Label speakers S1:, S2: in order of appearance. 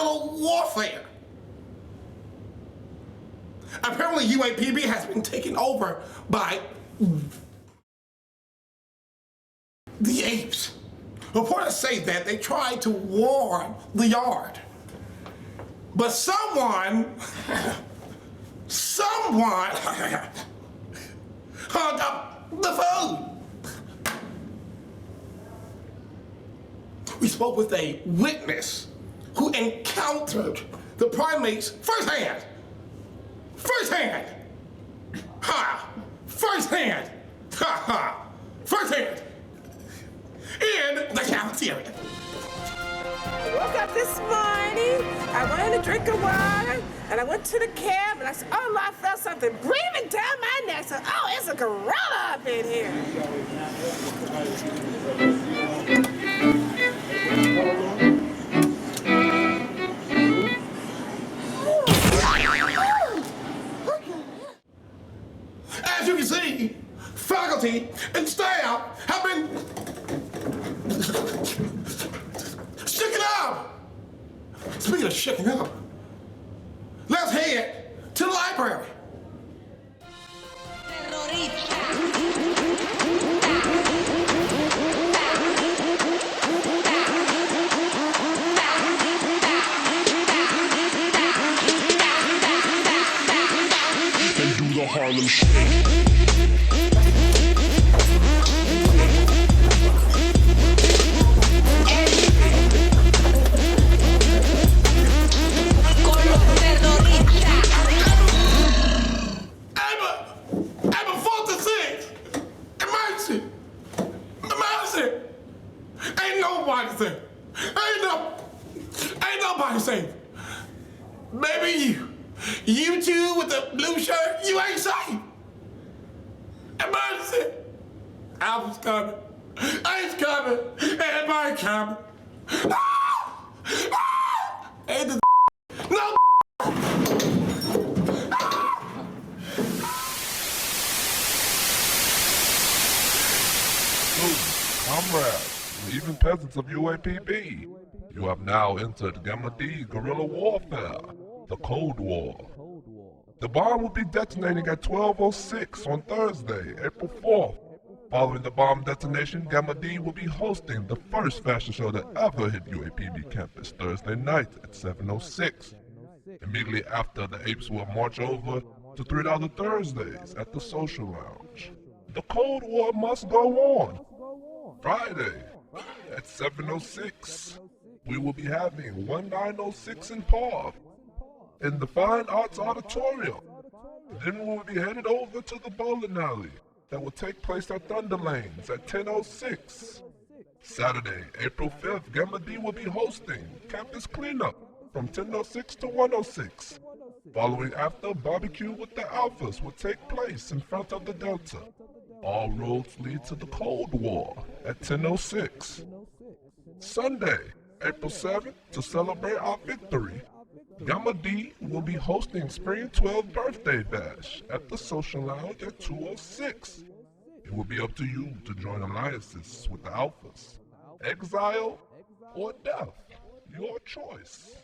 S1: guerrilla warfare. Apparently, UAPB has been taken over by the apes. Reporters say that they tried to warn the yard, but someone hung up the phone. We spoke with a witness who encountered the primates firsthand. Firsthand. Ha! Firsthand. Ha ha! Firsthand. In the cafeteria.
S2: I woke up this morning, I wanted a drink of water, and I went to the cab, and I said, oh, I felt something breathing down my neck. I said, oh, it's a gorilla up in here.
S1: As you can see, faculty and staff have been shaken up. Speaking of shaking up, let's head to the library.
S3: And do the Harlem Shake.
S1: Ain't nobody safe. Maybe you two with the blue shirt, you ain't safe. Emergency. Alpha's coming. Ace coming. Everybody coming. Ah! Ah! Ain't the no.
S4: Comrades, even peasants of UAPB, you have now entered Gamma D guerrilla warfare, the Cold War. The bomb will be detonating at 12:06 on Thursday, April 4th. Following the bomb detonation, Gamma D will be hosting the first fashion show that ever hit UAPB campus Thursday night at 7:06. Immediately after, the apes will march over to $3 Thursdays at the Social Lounge. The Cold War must go on. Friday at 7:06, we will be having 1906 in Park in the Fine Arts Auditorium. Then we will be headed over to the bowling alley that will take place at Thunder Lanes at 10:06. Saturday, April 5th, Gamma D will be hosting Campus Cleanup from 10:06 to 1:06. Following after, barbecue with the Alphas will take place in front of the Delta. All roads lead to the Cold War at 10:06. Sunday, April 7th, to celebrate our victory, Gamma D will be hosting Spring 12 Birthday Bash at the Social Lounge at 2:06. It will be up to you to join alliances with the Alphas. Exile or death, your choice.